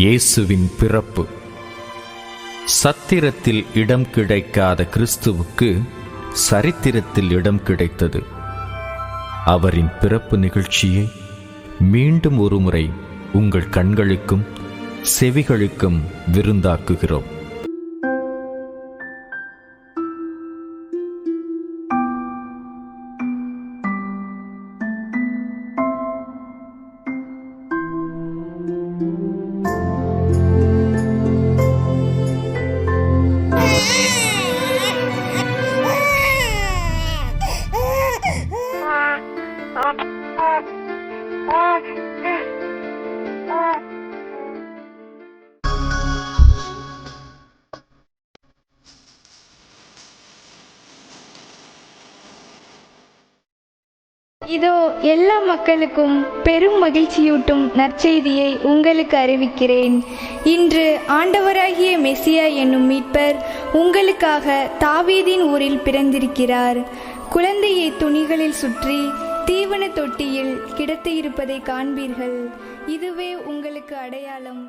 இயேசுவின் பிறப்பு. சத்திரத்தில் இடம் கிடைக்காத கிறிஸ்துவுக்கு சரித்திரத்தில் இடம் கிடைத்தது. அவரின் பிறப்பு நிகழ்ச்சியை மீண்டும் ஒருமுறை உங்கள் கண்களுக்கும் செவிகளுக்கும் விருந்தாக்குகிறோம். இதோ எல்லா மக்களுக்கும் பெரும் மகிழ்ச்சியூட்டும் நற்செய்தியை உங்களுக்கு அறிவிக்கிறேன். இன்று ஆண்டவராகிய மெசியா என்னும் மீட்பர் உங்களுக்காக தாவீதின் ஊரில் பிறந்திருக்கிறார். குழந்தையை துணிகளில் சுற்றி தீவன தொட்டியில் கிடத்தியிருப்பதை காண்பீர்கள். இதுவே உங்களுக்கு அடையாளம்.